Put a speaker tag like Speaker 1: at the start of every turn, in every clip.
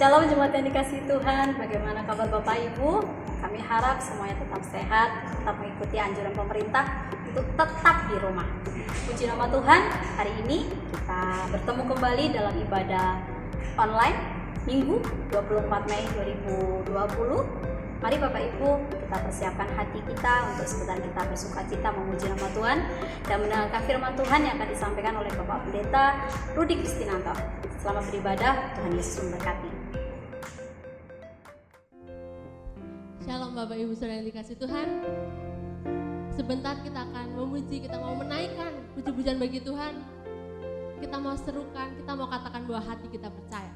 Speaker 1: Shalom jemaat yang dikasihi Tuhan, bagaimana kabar Bapak Ibu? Kami harap semuanya tetap sehat, tetap mengikuti anjuran pemerintah untuk tetap di rumah. Puji nama Tuhan, hari ini kita bertemu kembali dalam ibadah online Minggu 24 Mei 2020. Mari Bapak Ibu, kita persiapkan hati kita untuk sebentar kita bersuka cita memuji nama Tuhan dan mendengarkan firman Tuhan yang akan disampaikan oleh Bapak Pendeta Rudi Kristinanto. Selamat beribadah, Tuhan Yesus memberkati.
Speaker 2: Shalom Bapak Ibu Saudara yang dikasihi Tuhan. Sebentar kita akan memuji, kita mau menaikkan puji-pujian bagi Tuhan. Kita mau serukan, kita mau katakan bahwa hati kita percaya.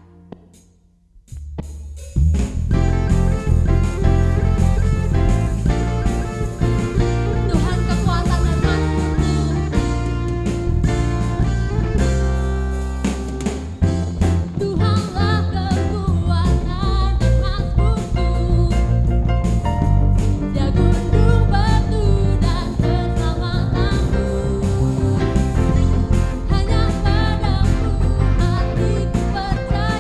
Speaker 2: Tuhan kekuatan dan masku, Tuhanlah kekuatan dan maskuku. Dia gunung batu dan keselamatanku. Hanya padamu hatiku percaya.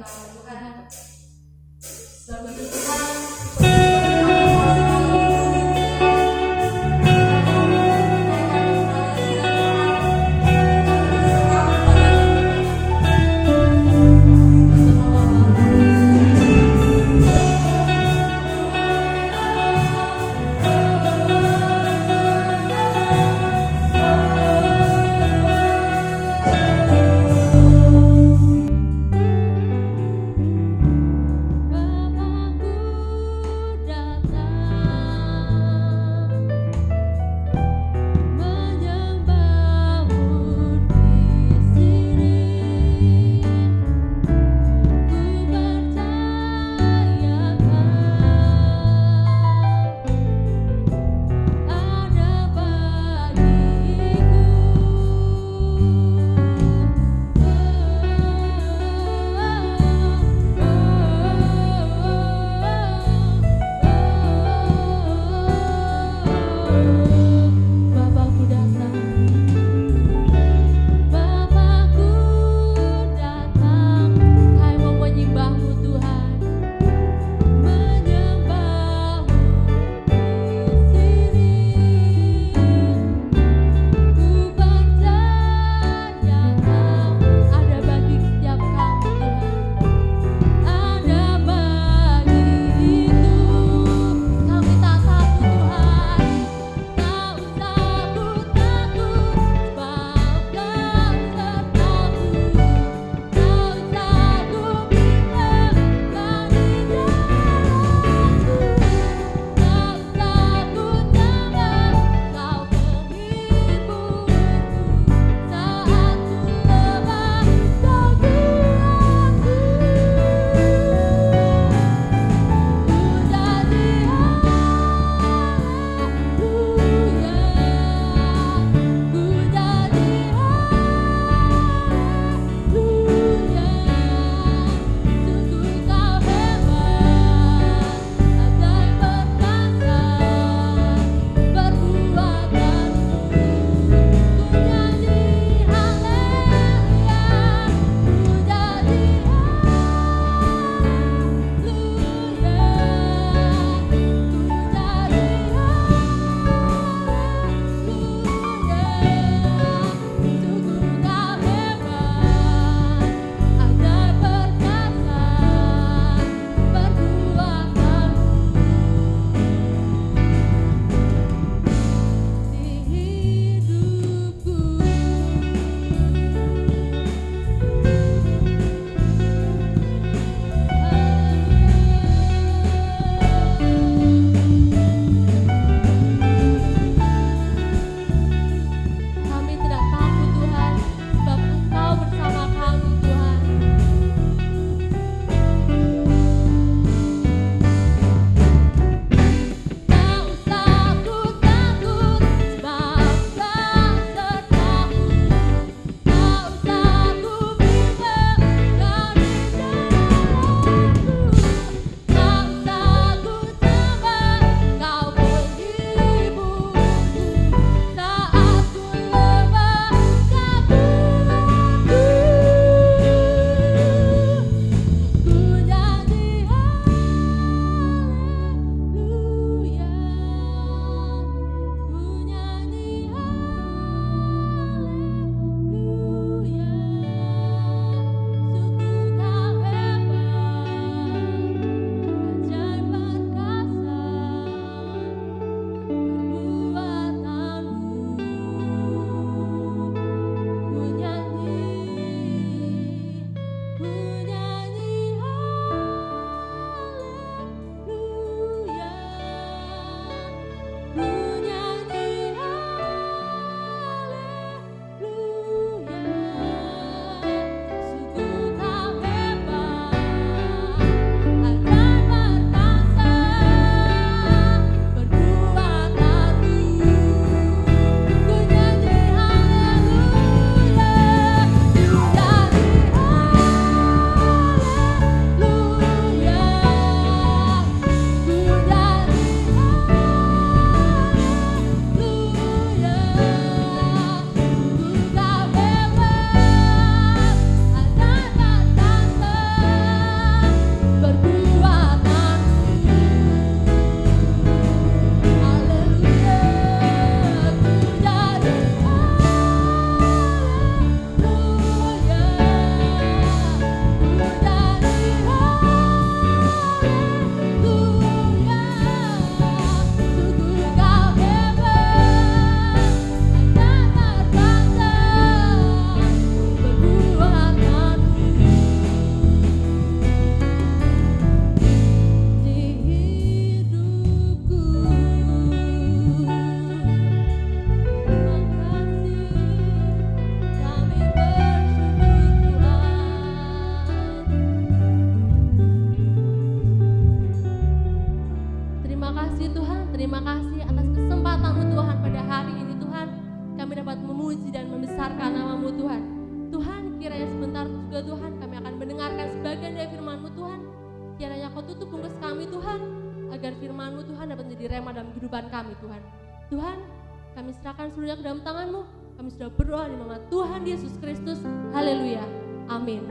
Speaker 1: Tuhan.
Speaker 2: Sebab itu
Speaker 1: Tuhan,
Speaker 2: memuji dan membesarkan nama-Mu Tuhan. Tuhan, kiranya sebentar juga Tuhan kami akan mendengarkan sebagian dari firman-Mu Tuhan. Kiranya Kau tutup bungkus kami Tuhan, agar firman-Mu Tuhan dapat menjadi rema dalam kehidupan kami Tuhan. Tuhan, kami serahkan seluruhnya ke dalam tangan-Mu. Kami sudah berdoa di nama Tuhan Yesus Kristus. Haleluya. Amin.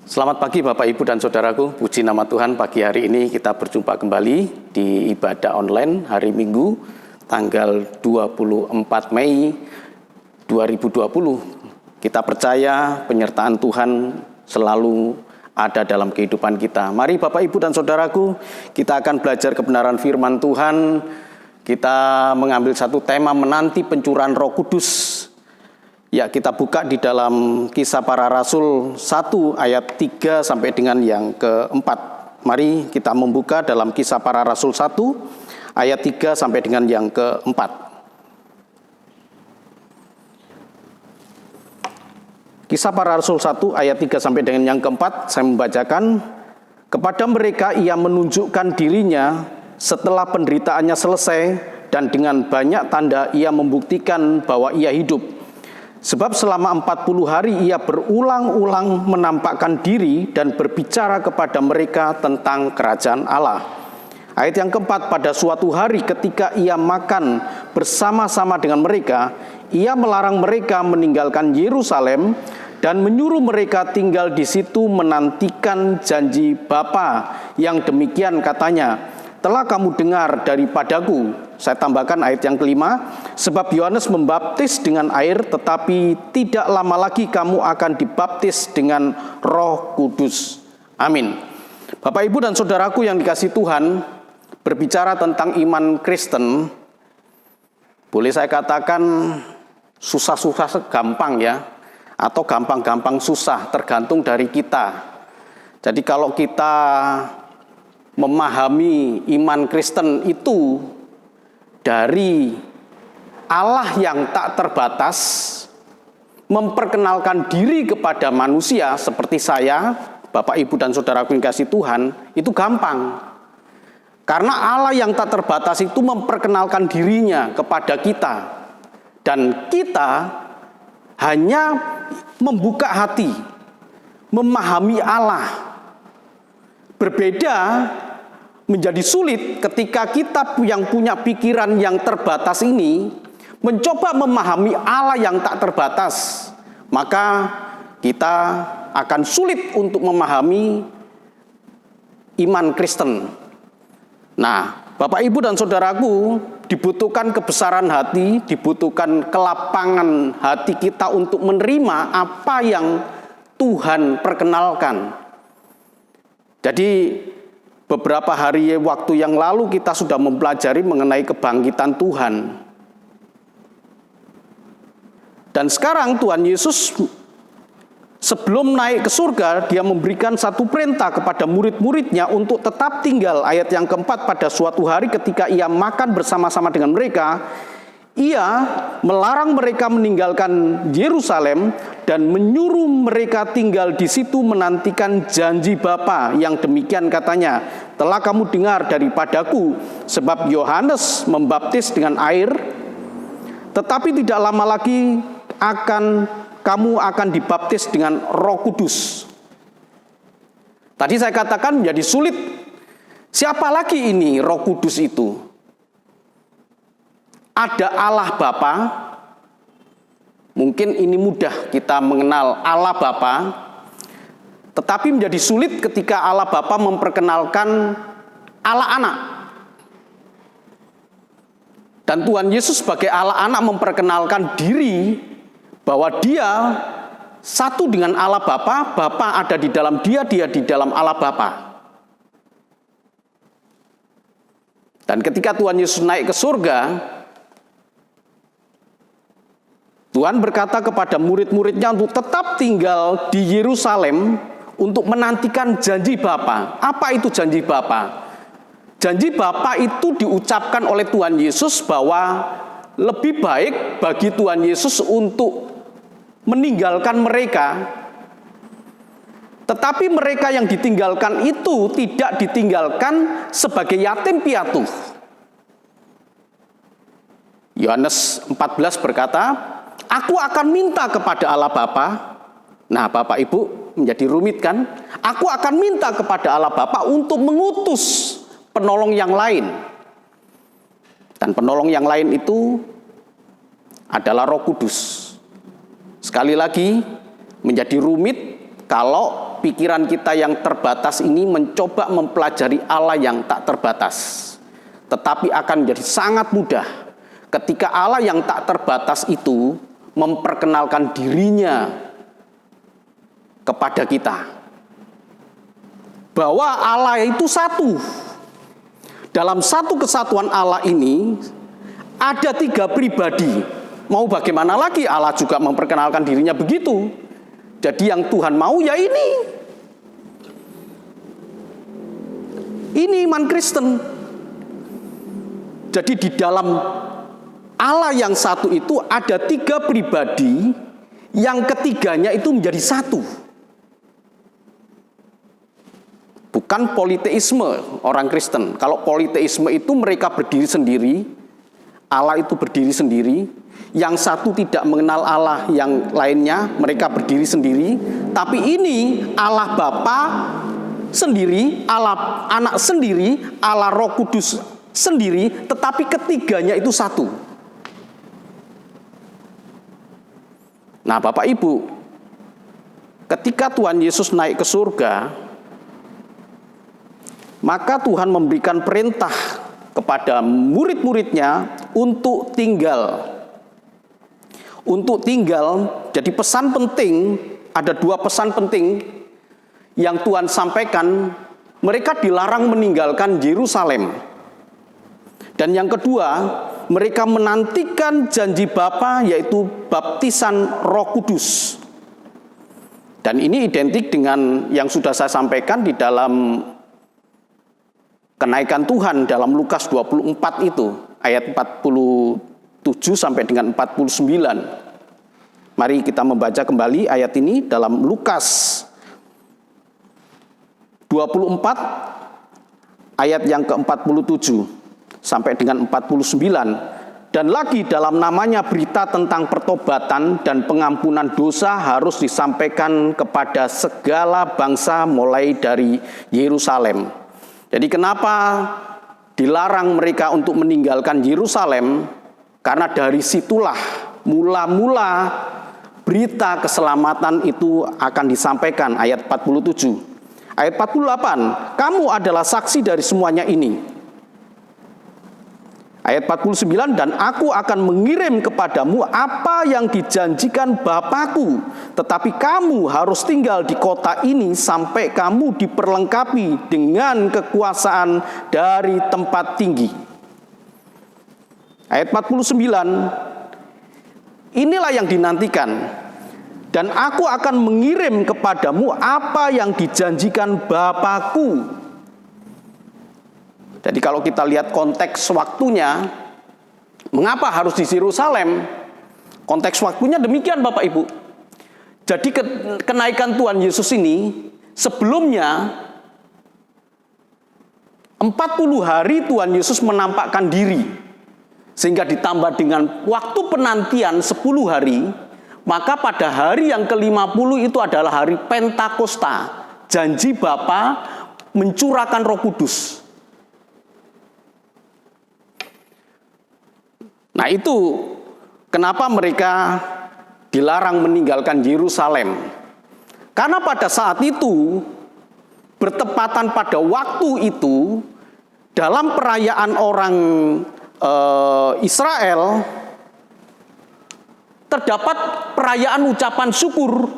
Speaker 3: Selamat pagi Bapak, Ibu, dan Saudaraku. Puji nama Tuhan, pagi hari ini kita berjumpa kembali di ibadah online hari Minggu tanggal 24 Mei 2020. Kita percaya penyertaan Tuhan selalu ada dalam kehidupan kita. Mari Bapak, Ibu, dan Saudaraku, kita akan belajar kebenaran firman Tuhan. Kita mengambil satu tema menanti pencurahan Roh Kudus. Ya, kita buka di dalam Kisah Para Rasul 1 ayat 3 sampai dengan yang keempat. Mari kita membuka dalam Kisah Para Rasul 1 ayat 3 sampai dengan yang keempat. Kisah Para Rasul 1 ayat 3 sampai dengan yang keempat, saya membacakan. Kepada mereka ia menunjukkan dirinya setelah penderitaannya selesai, dan dengan banyak tanda ia membuktikan bahwa ia hidup. Sebab selama 40 hari ia berulang-ulang menampakkan diri dan berbicara kepada mereka tentang kerajaan Allah. Ayat yang keempat, pada suatu hari ketika ia makan bersama-sama dengan mereka, ia melarang mereka meninggalkan Yerusalem dan menyuruh mereka tinggal di situ menantikan janji Bapa yang demikian katanya, telah kamu dengar daripadaku. Saya tambahkan ayat yang kelima, sebab Yohanes membaptis dengan air, tetapi tidak lama lagi kamu akan dibaptis dengan Roh Kudus. Amin. Bapak, Ibu, dan Saudaraku yang dikasihi Tuhan, berbicara tentang iman Kristen, boleh saya katakan susah-susah gampang ya, atau gampang-gampang susah, tergantung dari kita. Jadi kalau kita memahami iman Kristen itu dari Allah yang tak terbatas, memperkenalkan diri kepada manusia seperti saya, Bapak, Ibu, dan Saudaraku yang kasih Tuhan, itu gampang. Karena Allah yang tak terbatas itu memperkenalkan dirinya kepada kita. Dan kita hanya membuka hati, memahami Allah. Berbeda menjadi sulit ketika kita yang punya pikiran yang terbatas ini mencoba memahami Allah yang tak terbatas, maka kita akan sulit untuk memahami iman Kristen. Nah, Bapak, Ibu, dan Saudaraku, dibutuhkan kebesaran hati, dibutuhkan kelapangan hati kita untuk menerima apa yang Tuhan perkenalkan. Jadi beberapa hari waktu yang lalu kita sudah mempelajari mengenai kebangkitan Tuhan. Dan sekarang Tuhan Yesus sebelum naik ke surga, dia memberikan satu perintah kepada murid-muridnya untuk tetap tinggal. Ayat yang keempat, pada suatu hari ketika ia makan bersama-sama dengan mereka, ia melarang mereka meninggalkan Yerusalem dan menyuruh mereka tinggal di situ menantikan janji Bapa yang demikian katanya, telah kamu dengar daripadaku, sebab Yohanes membaptis dengan air, tetapi tidak lama lagi kamu akan dibaptis dengan Roh Kudus. Tadi saya katakan menjadi sulit. Siapa lagi ini Roh Kudus itu? Ada Allah Bapa. Mungkin ini mudah kita mengenal Allah Bapa, tetapi menjadi sulit ketika Allah Bapa memperkenalkan Allah Anak. Dan Tuhan Yesus sebagai Allah Anak memperkenalkan diri bahwa dia satu dengan Allah Bapa, Bapa ada di dalam dia, dia di dalam Allah Bapa. Dan ketika Tuhan Yesus naik ke surga, Tuhan berkata kepada murid-muridnya untuk tetap tinggal di Yerusalem untuk menantikan janji Bapa. Apa itu janji Bapa? Janji Bapa itu diucapkan oleh Tuhan Yesus bahwa lebih baik bagi Tuhan Yesus untuk meninggalkan mereka. Tetapi mereka yang ditinggalkan itu tidak ditinggalkan sebagai yatim piatu. Yohanes 14 berkata, aku akan minta kepada Allah Bapa. Nah, Bapak Ibu menjadi rumit kan? Aku akan minta kepada Allah Bapa untuk mengutus penolong yang lain. Dan penolong yang lain itu adalah Roh Kudus. Sekali lagi menjadi rumit kalau pikiran kita yang terbatas ini mencoba mempelajari Allah yang tak terbatas. Tetapi akan menjadi sangat mudah ketika Allah yang tak terbatas itu memperkenalkan dirinya kepada kita. Bahwa Allah itu satu. Dalam satu kesatuan Allah ini ada 3 pribadi. Mau bagaimana lagi, Allah juga memperkenalkan dirinya begitu. Jadi yang Tuhan mau ya ini. Ini iman Kristen. Jadi di dalam Allah yang satu itu ada 3 pribadi, yang ketiganya itu menjadi satu. Bukan politeisme orang Kristen. Kalau politeisme itu mereka berdiri sendiri, Allah itu berdiri sendiri, yang satu tidak mengenal Allah yang lainnya, mereka berdiri sendiri. Tapi ini Allah Bapa sendiri, Allah Anak sendiri, Allah Roh Kudus sendiri, tetapi ketiganya itu satu. Nah, Bapak Ibu, ketika Tuhan Yesus naik ke surga, maka Tuhan memberikan perintah kepada murid-muridnya untuk tinggal. Untuk tinggal, jadi pesan penting, ada 2 pesan penting yang Tuhan sampaikan. Mereka dilarang meninggalkan Yerusalem. Dan yang kedua, mereka menantikan janji Bapa, yaitu baptisan Roh Kudus. Dan ini identik dengan yang sudah saya sampaikan di dalam kenaikan Tuhan dalam Lukas 24 itu, ayat 47 sampai dengan 49. Mari kita membaca kembali ayat ini dalam Lukas 24 ayat yang ke-47 sampai dengan 49. Dan lagi dalam namanya berita tentang pertobatan dan pengampunan dosa harus disampaikan kepada segala bangsa mulai dari Yerusalem. Jadi kenapa dilarang mereka untuk meninggalkan Yerusalem? Karena dari situlah mula-mula berita keselamatan itu akan disampaikan, ayat 47. Ayat 48, kamu adalah saksi dari semuanya ini. Ayat 49, dan aku akan mengirim kepadamu apa yang dijanjikan Bapakku, tetapi kamu harus tinggal di kota ini sampai kamu diperlengkapi dengan kekuasaan dari tempat tinggi. Ayat 49, inilah yang dinantikan, dan aku akan mengirim kepadamu apa yang dijanjikan Bapakku. Jadi kalau kita lihat konteks waktunya, mengapa harus di Yerusalem? Konteks waktunya demikian Bapak Ibu. Jadi kenaikan Tuhan Yesus ini sebelumnya 40 hari Tuhan Yesus menampakkan diri. Sehingga ditambah dengan waktu penantian 10 hari, maka pada hari yang ke-50 itu adalah hari Pentakosta. Janji Bapa mencurahkan Roh Kudus. Nah, itu kenapa mereka dilarang meninggalkan Yerusalem. Karena pada saat itu, bertepatan pada waktu itu, dalam perayaan orang Israel, terdapat perayaan ucapan syukur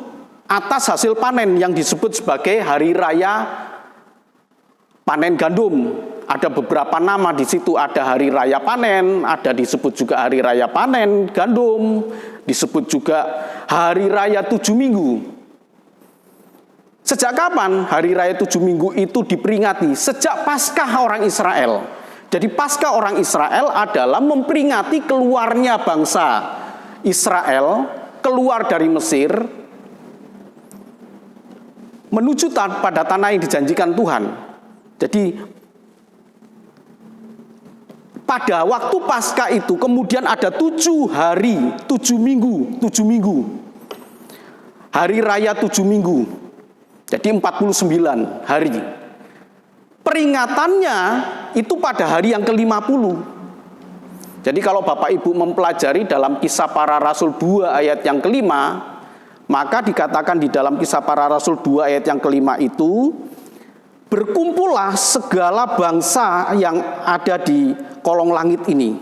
Speaker 3: atas hasil panen yang disebut sebagai hari raya panen gandum. Ada beberapa nama di situ, ada hari raya panen, ada disebut juga hari raya panen gandum, disebut juga hari raya 7 minggu. Sejak kapan hari raya 7 minggu itu diperingati? Sejak Paskah orang Israel. Jadi Paskah orang Israel adalah memperingati keluarnya bangsa Israel keluar dari Mesir menuju pada tanah yang dijanjikan Tuhan. Jadi pada waktu Paskah itu kemudian ada 7 hari, 7 minggu. Hari raya 7 minggu. Jadi 49 hari. Peringatannya itu pada hari yang ke-50. Jadi kalau Bapak Ibu mempelajari dalam Kisah Para Rasul 2 ayat yang ke-5, maka dikatakan di dalam Kisah Para Rasul 2 ayat yang ke-5 itu, berkumpullah segala bangsa yang ada di kolong langit ini.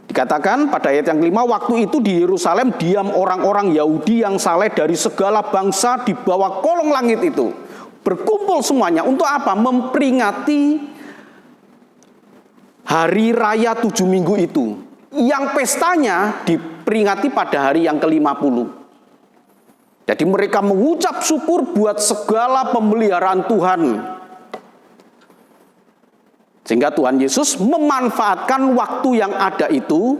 Speaker 3: Dikatakan pada ayat yang ke-5, waktu itu di Yerusalem diam orang-orang Yahudi yang saleh dari segala bangsa di bawah kolong langit itu. Berkumpul semuanya untuk apa? Memperingati hari raya 7 minggu itu. Yang pestanya diperingati pada hari yang ke-50. Jadi mereka mengucap syukur buat segala pemeliharaan Tuhan. Sehingga Tuhan Yesus memanfaatkan waktu yang ada itu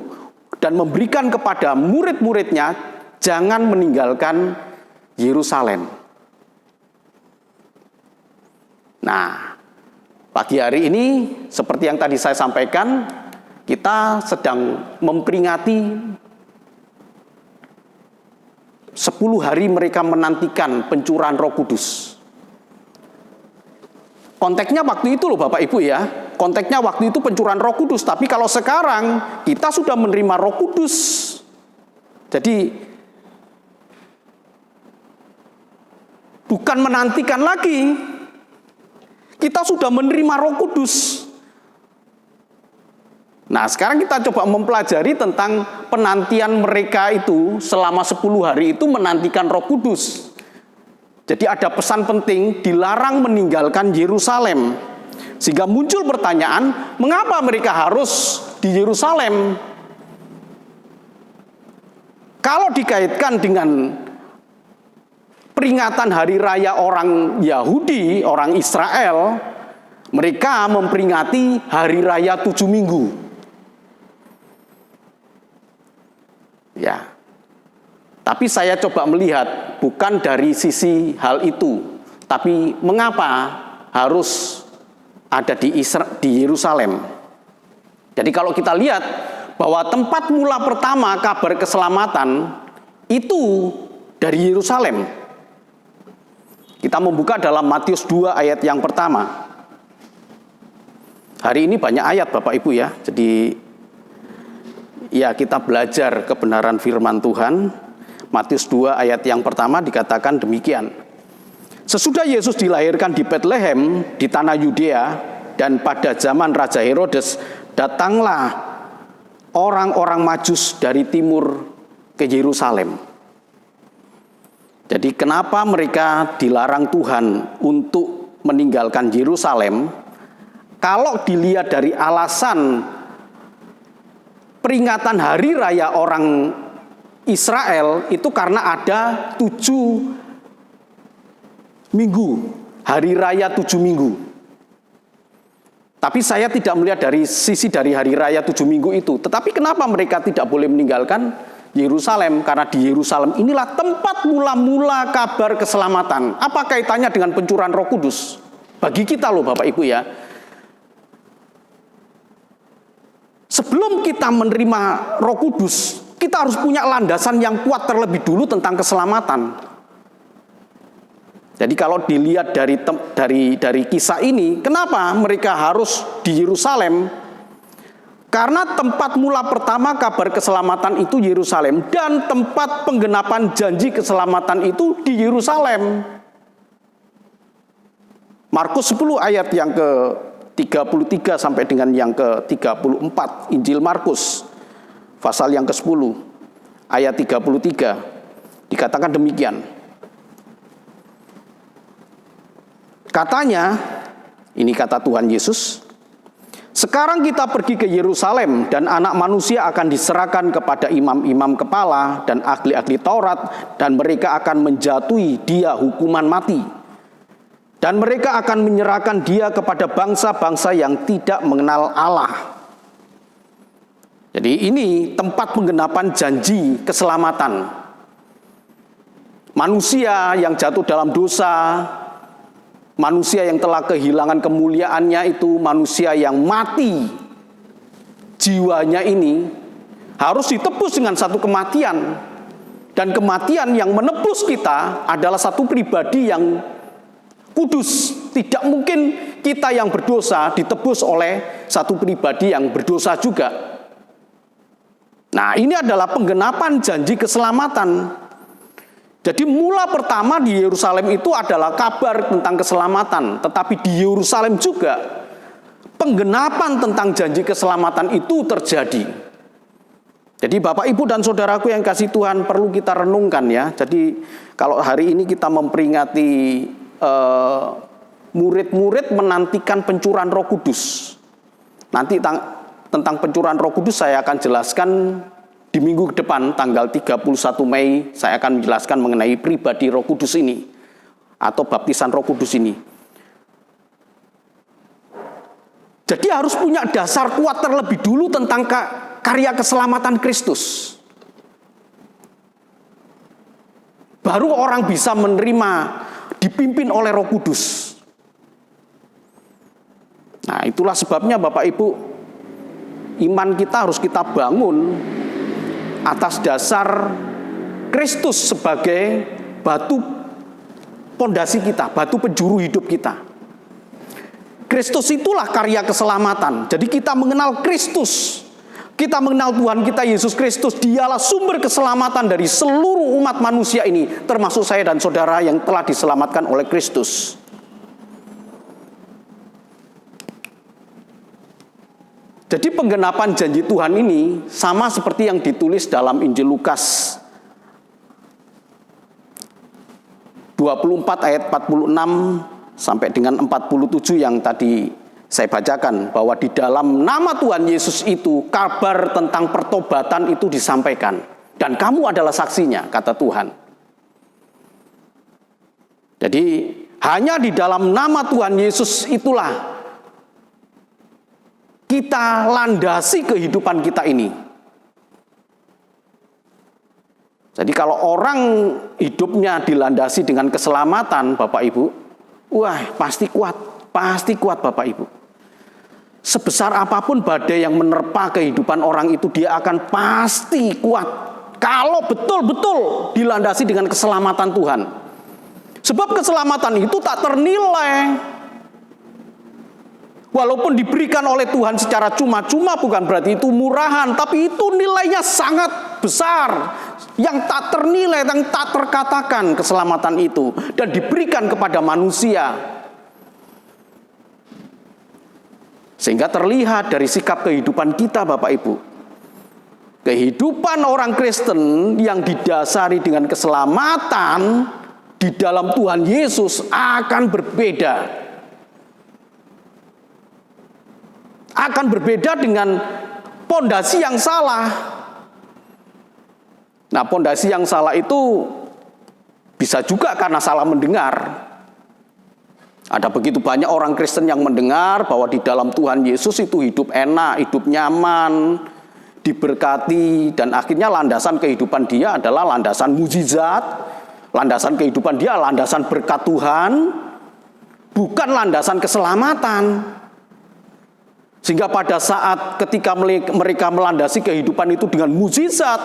Speaker 3: dan memberikan kepada murid-muridnya, jangan meninggalkan Yerusalem. Nah, pagi hari ini seperti yang tadi saya sampaikan, kita sedang memperingati 10 hari mereka menantikan pencurahan Roh Kudus. Konteksnya waktu itu loh Bapak Ibu ya. Konteksnya waktu itu pencurahan Roh Kudus. Tapi kalau sekarang kita sudah menerima Roh Kudus. Jadi bukan menantikan lagi. Kita sudah menerima Roh Kudus. Nah, sekarang kita coba mempelajari tentang penantian mereka itu selama 10 hari itu menantikan Roh Kudus. Jadi ada pesan penting, dilarang meninggalkan Yerusalem. Sehingga muncul pertanyaan, mengapa mereka harus di Yerusalem? Kalau dikaitkan dengan peringatan hari raya orang Yahudi, orang Israel, mereka memperingati hari raya 7 minggu. Ya, tapi saya coba melihat bukan dari sisi hal itu, tapi mengapa harus ada di Yerusalem. Jadi kalau kita lihat bahwa tempat mula pertama kabar keselamatan itu dari Yerusalem. Kita membuka dalam Matius 2 ayat yang pertama. Hari ini banyak ayat Bapak Ibu ya, jadi ya kita belajar kebenaran firman Tuhan. Matius 2 ayat yang pertama dikatakan demikian. Sesudah Yesus dilahirkan di Betlehem di tanah Yudea, dan pada zaman Raja Herodes datanglah orang-orang Majus dari timur ke Yerusalem. Jadi kenapa mereka dilarang Tuhan untuk meninggalkan Yerusalem? Kalau dilihat dari alasan peringatan hari raya orang Israel itu karena ada 7 minggu, hari raya 7 minggu. Tapi saya tidak melihat dari sisi dari hari raya 7 minggu itu. Tetapi kenapa mereka tidak boleh meninggalkan Yerusalem? Karena di Yerusalem inilah tempat mula-mula kabar keselamatan. Apa kaitannya dengan pencurahan Roh Kudus? Bagi kita loh Bapak Ibu ya. Sebelum kita menerima Roh Kudus, kita harus punya landasan yang kuat terlebih dulu tentang keselamatan. Jadi kalau dilihat dari kisah ini, kenapa mereka harus di Yerusalem? Karena tempat mula pertama kabar keselamatan itu Yerusalem, dan tempat penggenapan janji keselamatan itu di Yerusalem. Markus 10 ayat yang ke-33 sampai dengan yang ke-34, Injil Markus pasal yang ke-10 ayat 33 dikatakan demikian. Katanya, ini kata Tuhan Yesus, sekarang kita pergi ke Yerusalem dan anak manusia akan diserahkan kepada imam-imam kepala dan ahli-ahli Taurat, dan mereka akan menjatuhi dia hukuman mati. Dan mereka akan menyerahkan dia kepada bangsa-bangsa yang tidak mengenal Allah. Jadi ini tempat penggenapan janji keselamatan. Manusia yang jatuh dalam dosa, manusia yang telah kehilangan kemuliaannya itu manusia yang mati. Jiwanya ini harus ditebus dengan satu kematian. Dan kematian yang menebus kita adalah satu pribadi yang kudus. Tidak mungkin kita yang berdosa ditebus oleh satu pribadi yang berdosa juga. Nah, ini adalah penggenapan janji keselamatan. Jadi mula pertama di Yerusalem itu adalah kabar tentang keselamatan. Tetapi di Yerusalem juga penggenapan tentang janji keselamatan itu terjadi. Jadi Bapak, Ibu, dan saudaraku yang kasih Tuhan, perlu kita renungkan ya. Jadi kalau hari ini kita memperingati murid-murid menantikan pencurahan Roh Kudus. Nanti tentang pencurahan Roh Kudus saya akan jelaskan di minggu depan, tanggal 31 Mei, saya akan menjelaskan mengenai pribadi Roh Kudus ini atau baptisan Roh Kudus ini. Jadi harus punya dasar kuat terlebih dulu tentang karya keselamatan Kristus. Baru orang bisa menerima, dipimpin oleh Roh Kudus. Nah, itulah sebabnya Bapak Ibu, iman kita harus kita bangun atas dasar Kristus sebagai batu pondasi kita, batu penjuru hidup kita. Kristus itulah karya keselamatan. Jadi kita mengenal Kristus, kita mengenal Tuhan kita Yesus Kristus. Dialah sumber keselamatan dari seluruh umat manusia ini, termasuk saya dan saudara yang telah diselamatkan oleh Kristus. Jadi penggenapan janji Tuhan ini sama seperti yang ditulis dalam Injil Lukas 24 ayat 46 sampai dengan 47 yang tadi saya bacakan, bahwa di dalam nama Tuhan Yesus itu kabar tentang pertobatan itu disampaikan. Dan kamu adalah saksinya, kata Tuhan. Jadi hanya di dalam nama Tuhan Yesus itulah kita landasi kehidupan kita ini. Jadi kalau orang hidupnya dilandasi dengan keselamatan, Bapak Ibu, wah pasti kuat Bapak Ibu. Sebesar apapun badai yang menerpa kehidupan orang itu, dia akan pasti kuat. Kalau betul-betul dilandasi dengan keselamatan Tuhan. Sebab keselamatan itu tak ternilai. Walaupun diberikan oleh Tuhan secara cuma-cuma, bukan berarti itu murahan, tapi itu nilainya sangat besar, yang tak ternilai, yang tak terkatakan keselamatan itu, dan diberikan kepada manusia. Sehingga terlihat dari sikap kehidupan kita, Bapak Ibu. Kehidupan orang Kristen yang didasari dengan keselamatan di dalam Tuhan Yesus akan berbeda. Akan berbeda dengan pondasi yang salah. Nah, pondasi yang salah itu bisa juga karena salah mendengar. Ada begitu banyak orang Kristen yang mendengar bahwa di dalam Tuhan Yesus itu hidup enak, hidup nyaman, diberkati, dan akhirnya landasan kehidupan dia adalah landasan mujizat, landasan kehidupan dia landasan berkat Tuhan, bukan landasan keselamatan. Sehingga pada saat ketika mereka melandasi kehidupan itu dengan mujizat,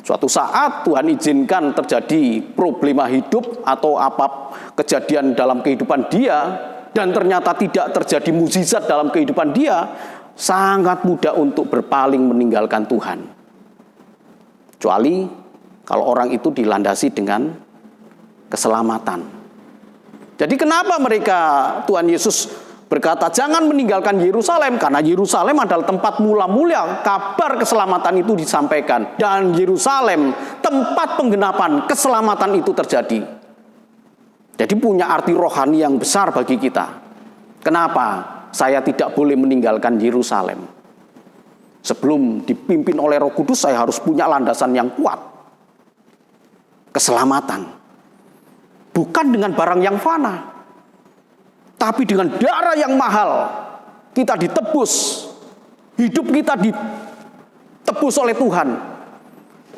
Speaker 3: suatu saat Tuhan izinkan terjadi problema hidup atau apa kejadian dalam kehidupan dia, dan ternyata tidak terjadi mujizat dalam kehidupan dia, sangat mudah untuk berpaling meninggalkan Tuhan. Kecuali kalau orang itu dilandasi dengan keselamatan. Jadi kenapa Tuhan Yesus berkata jangan meninggalkan Yerusalem, karena Yerusalem adalah tempat mula-mula kabar keselamatan itu disampaikan, dan Yerusalem tempat penggenapan keselamatan itu terjadi. Jadi punya arti rohani yang besar bagi kita. Kenapa saya tidak boleh meninggalkan Yerusalem? Sebelum dipimpin oleh Roh Kudus, saya harus punya landasan yang kuat. Keselamatan bukan dengan barang yang fana, tapi dengan darah yang mahal kita ditebus. Hidup kita ditebus oleh Tuhan,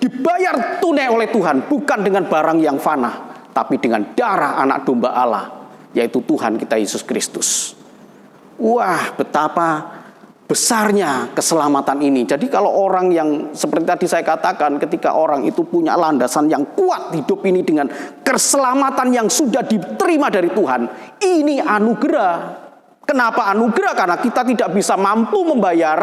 Speaker 3: dibayar tunai oleh Tuhan, bukan dengan barang yang fana, tapi dengan darah anak domba Allah, yaitu Tuhan kita Yesus Kristus. Wah, betapa besarnya keselamatan ini. Jadi kalau orang yang seperti tadi saya katakan, ketika orang itu punya landasan yang kuat hidup ini dengan keselamatan yang sudah diterima dari Tuhan, ini anugerah. Kenapa anugerah? Karena kita tidak bisa mampu membayar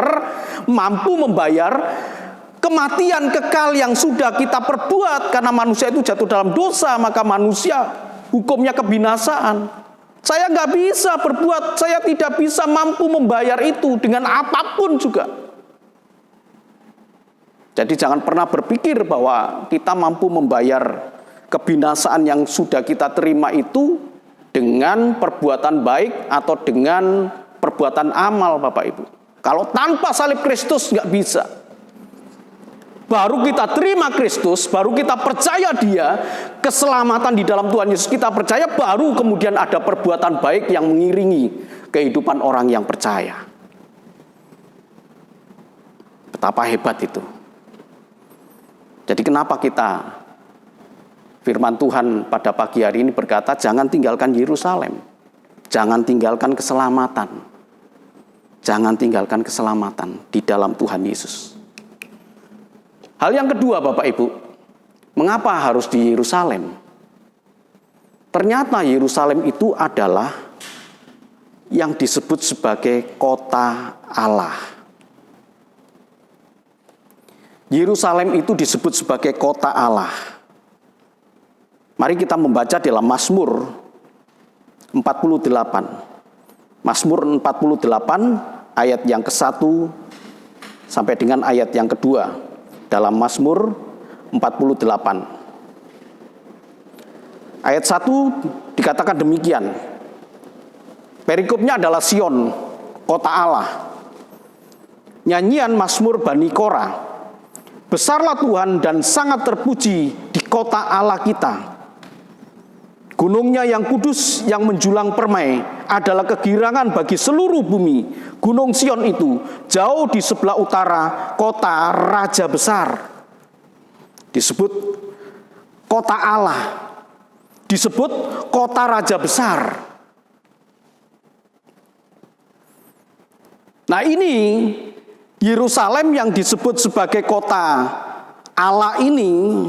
Speaker 3: kematian kekal yang sudah kita perbuat. Karena manusia itu jatuh dalam dosa, maka manusia hukumnya kebinasaan. Saya nggak bisa berbuat, saya tidak bisa mampu membayar itu dengan apapun juga. Jadi jangan pernah berpikir bahwa kita mampu membayar kebinasaan yang sudah kita terima itu dengan perbuatan baik atau dengan perbuatan amal, Bapak Ibu. Kalau tanpa salib Kristus nggak bisa. Baru kita terima Kristus, baru kita percaya Dia, keselamatan di dalam Tuhan Yesus kita percaya, baru kemudian ada perbuatan baik yang mengiringi kehidupan orang yang percaya. Betapa hebat itu. Jadi kenapa kita, firman Tuhan pada pagi hari ini berkata, jangan tinggalkan Yerusalem, jangan tinggalkan keselamatan, jangan tinggalkan keselamatan di dalam Tuhan Yesus. Hal yang kedua, Bapak Ibu, mengapa harus di Yerusalem? Ternyata Yerusalem itu adalah yang disebut sebagai kota Allah. Yerusalem itu disebut sebagai kota Allah. Mari kita membaca dalam Mazmur 48. Mazmur 48 ayat yang ke-1 sampai dengan ayat yang kedua. Dalam Mazmur 48 ayat 1 dikatakan demikian. Perikopnya adalah Sion, kota Allah. Nyanyian Mazmur Bani Korah. Besarlah Tuhan dan sangat terpuji di kota Allah kita. Gunungnya yang kudus yang menjulang permai adalah kegirangan bagi seluruh bumi. Gunung Sion itu jauh di sebelah utara kota Raja Besar. Disebut kota Allah. Disebut kota Raja Besar. Nah ini Yerusalem yang disebut sebagai kota Allah ini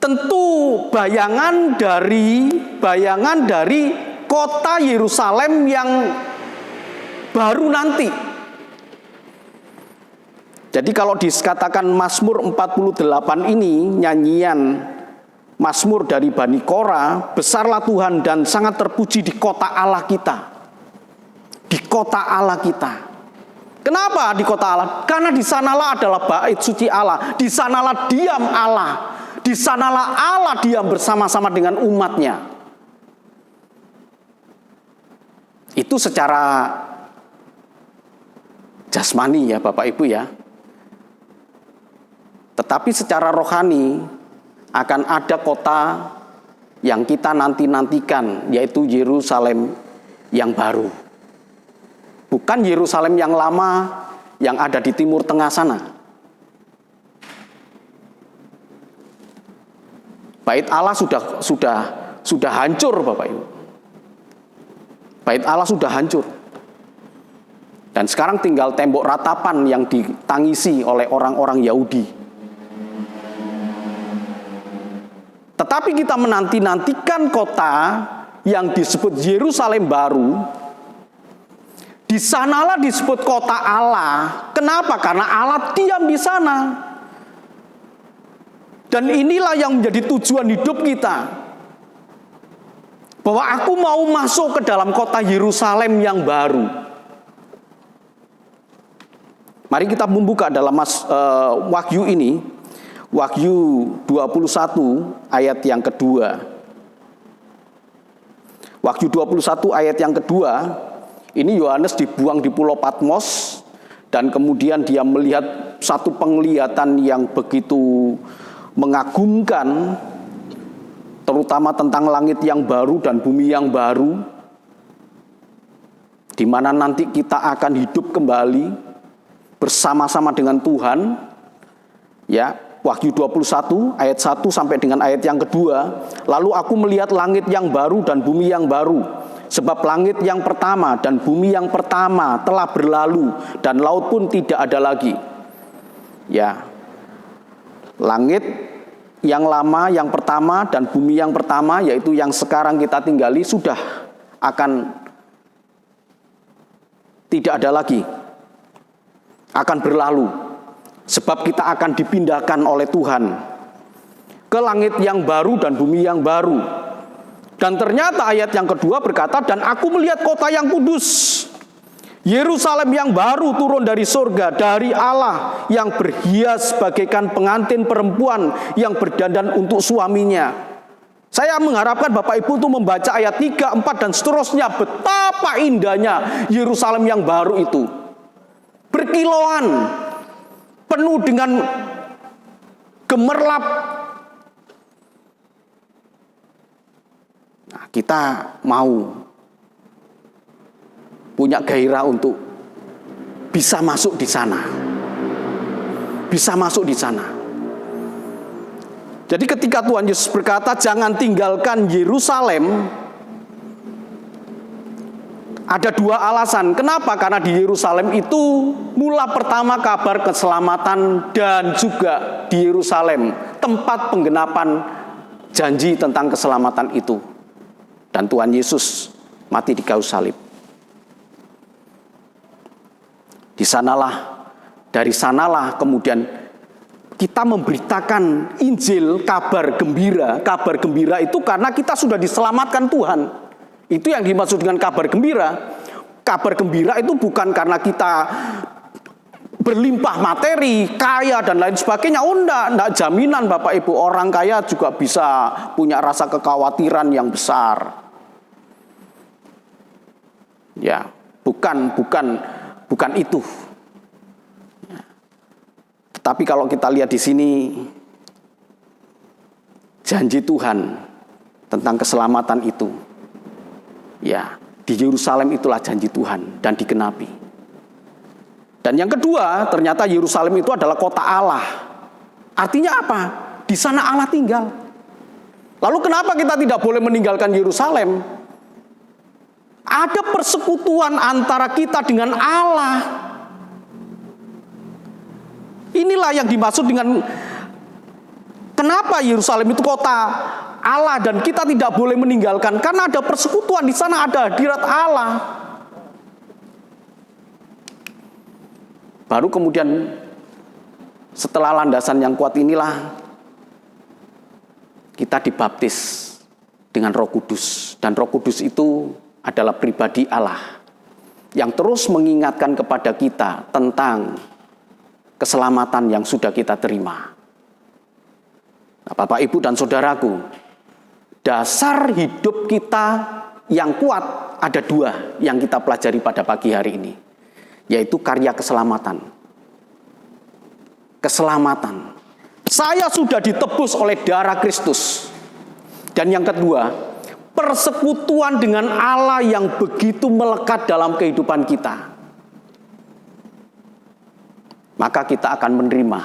Speaker 3: tentu bayangan dari kota Yerusalem yang baru nanti. Jadi kalau dikatakan Mazmur 48 ini nyanyian Mazmur dari Bani Korah, besarlah Tuhan dan sangat terpuji di kota Allah kita. Di kota Allah kita. Kenapa di kota Allah? Karena di sanalah adalah bait suci Allah, di sanalah diam Allah. Di sanalah Allah diam bersama-sama dengan umatnya. Itu secara jasmani ya Bapak Ibu ya. Tetapi secara rohani akan ada kota yang kita nanti-nantikan, yaitu Yerusalem yang baru. Bukan Yerusalem yang lama yang ada di Timur Tengah sana. Bait Allah sudah hancur Bapak Ibu. Bait Allah sudah hancur. Dan sekarang tinggal tembok ratapan yang ditangisi oleh orang-orang Yahudi. Tetapi kita menanti-nantikan kota yang disebut Yerusalem baru. Di sanalah disebut kota Allah. Kenapa? Karena Allah diam di sana. Dan inilah yang menjadi tujuan hidup kita. Bahwa aku mau masuk ke dalam kota Yerusalem yang baru. Mari kita membuka dalam Wahyu ini. Wahyu 21 ayat yang kedua. Wahyu 21 ayat yang kedua. Ini Yohanes dibuang di Pulau Patmos. Dan kemudian dia melihat satu penglihatan yang begitu mengagumkan, terutama tentang langit yang baru dan bumi yang baru, di mana nanti kita akan hidup kembali bersama-sama dengan Tuhan, ya. Wahyu 21 ayat 1 sampai dengan ayat yang kedua. Lalu aku melihat langit yang baru dan bumi yang baru, sebab langit yang pertama dan bumi yang pertama telah berlalu dan laut pun tidak ada lagi. Ya, langit yang lama, yang pertama, dan bumi yang pertama, yaitu yang sekarang kita tinggali, sudah akan tidak ada lagi, akan berlalu. Sebab kita akan dipindahkan oleh Tuhan ke langit yang baru dan bumi yang baru. Dan ternyata ayat yang kedua berkata, dan aku melihat kota yang kudus, Yerusalem yang baru turun dari surga, dari Allah, yang berhias bagaikan pengantin perempuan yang berdandan untuk suaminya. Saya mengharapkan Bapak Ibu itu membaca ayat 3, 4 dan seterusnya. Betapa indahnya Yerusalem yang baru itu. Berkilauan, penuh dengan gemerlap. Nah, kita mau punya gairah untuk bisa masuk di sana. Bisa masuk di sana. Jadi ketika Tuhan Yesus berkata, jangan tinggalkan Yerusalem, ada dua alasan. Kenapa? Karena di Yerusalem itu mula pertama kabar keselamatan, dan juga di Yerusalem tempat penggenapan janji tentang keselamatan itu. Dan Tuhan Yesus mati di kayu salib. Dari sanalah kemudian kita memberitakan Injil, kabar gembira. Kabar gembira itu karena kita sudah diselamatkan Tuhan. Itu yang dimaksud dengan kabar gembira. Kabar gembira itu bukan karena kita berlimpah materi, kaya dan lain sebagainya. Oh enggak jaminan Bapak Ibu, orang kaya juga bisa punya rasa kekhawatiran yang besar. Ya, bukan itu. Tetapi kalau kita lihat di sini, janji Tuhan tentang keselamatan itu, ya, di Yerusalem itulah janji Tuhan dan digenapi. Dan yang kedua, ternyata Yerusalem itu adalah kota Allah. Artinya apa? Di sana Allah tinggal. Lalu kenapa kita tidak boleh meninggalkan Yerusalem? Ada persekutuan antara kita dengan Allah. Inilah yang dimaksud dengan kenapa Yerusalem itu kota Allah dan kita tidak boleh meninggalkan, karena ada persekutuan di sana, ada hadirat Allah. Baru kemudian setelah landasan yang kuat inilah kita dibaptis dengan Roh Kudus, dan Roh Kudus itu adalah pribadi Allah yang terus mengingatkan kepada kita tentang keselamatan yang sudah kita terima. Nah, Bapak, Ibu, dan Saudaraku, dasar hidup kita yang kuat ada dua yang kita pelajari pada pagi hari ini, yaitu karya keselamatan. Keselamatan. Saya sudah ditebus oleh darah Kristus. Dan yang kedua, persekutuan dengan Allah yang begitu melekat dalam kehidupan kita. Maka kita akan menerima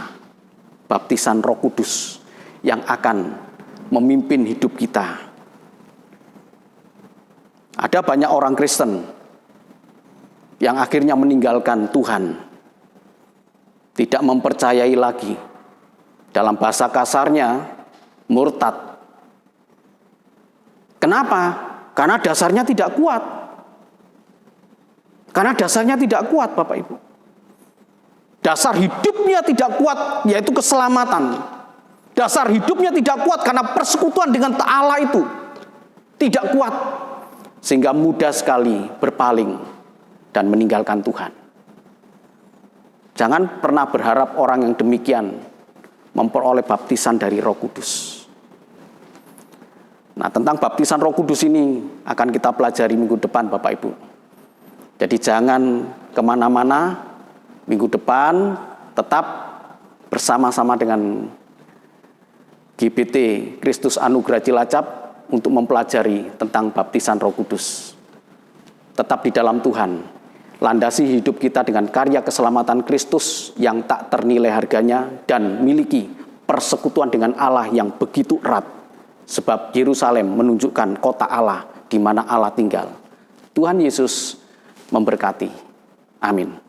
Speaker 3: baptisan Roh Kudus yang akan memimpin hidup kita. Ada banyak orang Kristen yang akhirnya meninggalkan Tuhan, tidak mempercayai lagi. Dalam bahasa kasarnya, murtad. Kenapa? Karena dasarnya tidak kuat. Karena dasarnya tidak kuat, Bapak Ibu. Dasar hidupnya tidak kuat, yaitu keselamatan. Dasar hidupnya tidak kuat karena persekutuan dengan Allah itu tidak kuat, sehingga mudah sekali berpaling dan meninggalkan Tuhan. Jangan pernah berharap orang yang demikian memperoleh baptisan dari Roh Kudus. Nah, tentang baptisan Roh Kudus ini akan kita pelajari minggu depan, Bapak Ibu. Jadi jangan kemana-mana. Minggu depan tetap bersama-sama dengan GBT Kristus Anugerah Cilacap untuk mempelajari tentang baptisan Roh Kudus. Tetap di dalam Tuhan. Landasi hidup kita dengan karya keselamatan Kristus yang tak ternilai harganya, dan miliki persekutuan dengan Allah yang begitu erat. Sebab Yerusalem menunjukkan kota Allah di mana Allah tinggal. Tuhan Yesus memberkati. Amin.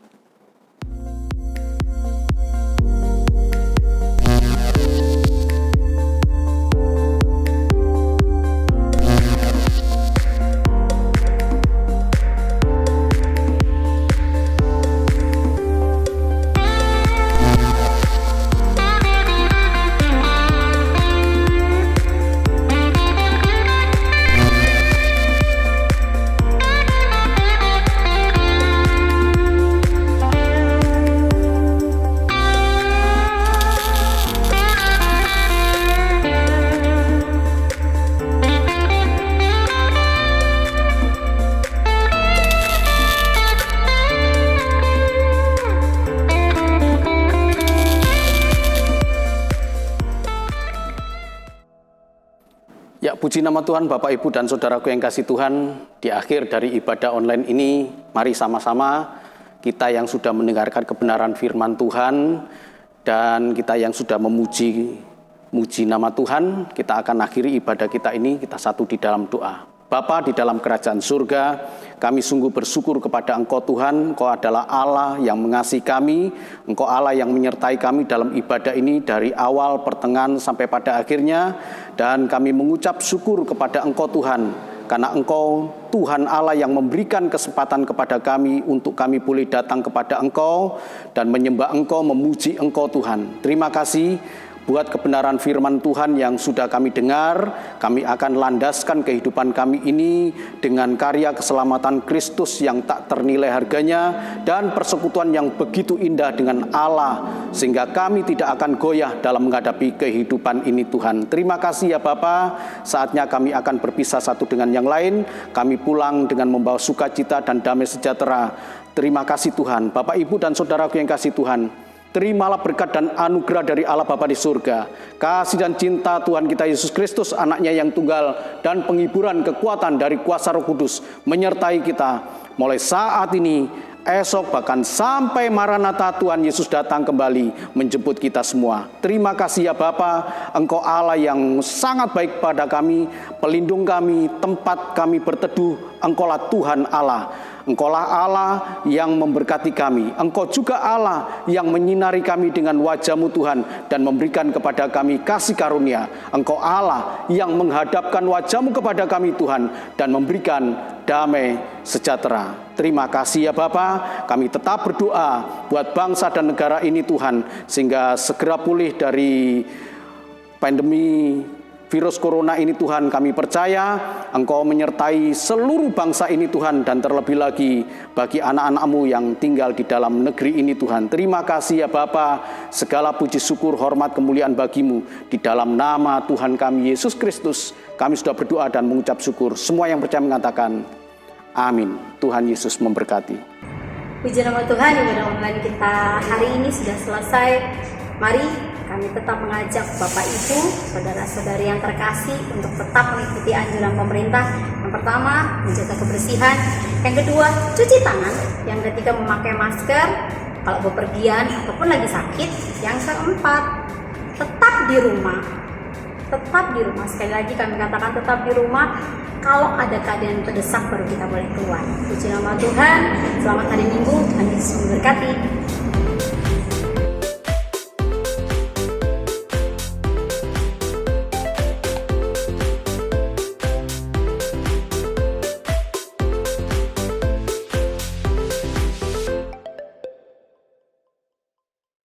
Speaker 3: Ya, puji nama Tuhan, Bapak, Ibu, dan Saudaraku yang kasih Tuhan. Di akhir dari ibadah online ini, mari sama-sama kita yang sudah mendengarkan kebenaran firman Tuhan dan kita yang sudah memuji nama Tuhan, kita akan akhiri ibadah kita ini, kita satu di dalam doa. Bapa di dalam kerajaan surga, kami sungguh bersyukur kepada Engkau Tuhan. Engkau adalah Allah yang mengasihi kami, Engkau Allah yang menyertai kami dalam ibadah ini dari awal, pertengahan, sampai pada akhirnya. Dan kami mengucap syukur kepada Engkau Tuhan, karena Engkau Tuhan Allah yang memberikan kesempatan kepada kami untuk kami boleh datang kepada Engkau dan menyembah Engkau, memuji Engkau Tuhan. Terima kasih buat kebenaran firman Tuhan yang sudah kami dengar. Kami akan landaskan kehidupan kami ini dengan karya keselamatan Kristus yang tak ternilai harganya dan persekutuan yang begitu indah dengan Allah, sehingga kami tidak akan goyah dalam menghadapi kehidupan ini Tuhan. Terima kasih ya Bapa. Saatnya kami akan berpisah satu dengan yang lain. Kami pulang dengan membawa sukacita dan damai sejahtera. Terima kasih Tuhan. Bapak, Ibu, dan Saudaraku yang kasih Tuhan, terimalah berkat dan anugerah dari Allah Bapa di surga, kasih dan cinta Tuhan kita Yesus Kristus, anaknya yang tunggal, dan penghiburan kekuatan dari kuasa Roh Kudus menyertai kita mulai saat ini, esok, bahkan sampai Maranatha Tuhan Yesus datang kembali menjemput kita semua. Terima kasih ya Bapa, Engkau Allah yang sangat baik pada kami, pelindung kami, tempat kami berteduh. Engkaulah Tuhan Allah. Engkaulah Allah yang memberkati kami. Engkau juga Allah yang menyinari kami dengan wajah-Mu Tuhan dan memberikan kepada kami kasih karunia. Engkau Allah yang menghadapkan wajah-Mu kepada kami Tuhan dan memberikan damai sejahtera. Terima kasih ya Bapa. Kami tetap berdoa buat bangsa dan negara ini Tuhan, sehingga segera pulih dari pandemi virus corona ini Tuhan. Kami percaya Engkau menyertai seluruh bangsa ini Tuhan, dan terlebih lagi bagi anak-anak-Mu yang tinggal di dalam negeri ini Tuhan. Terima kasih ya Bapa. Segala puji syukur, hormat, kemuliaan bagi-Mu. Di dalam nama Tuhan kami Yesus Kristus kami sudah berdoa dan mengucap syukur. Semua yang percaya mengatakan amin. Tuhan Yesus memberkati.
Speaker 1: Puji nama Tuhan, ibadah online kita hari ini sudah selesai. Mari kami tetap mengajak Bapak Ibu, saudara-saudari yang terkasih untuk tetap mengikuti anjuran pemerintah. Yang pertama, menjaga kebersihan. Yang kedua, cuci tangan. Yang ketiga, memakai masker kalau bepergian ataupun lagi sakit. Yang keempat, tetap di rumah. Tetap di rumah. Sekali lagi kami katakan tetap di rumah. Kalau ada keadaan terdesak baru kita boleh keluar. Puji nama Tuhan. Selamat hari Minggu. Tuhan Yesus memberkati.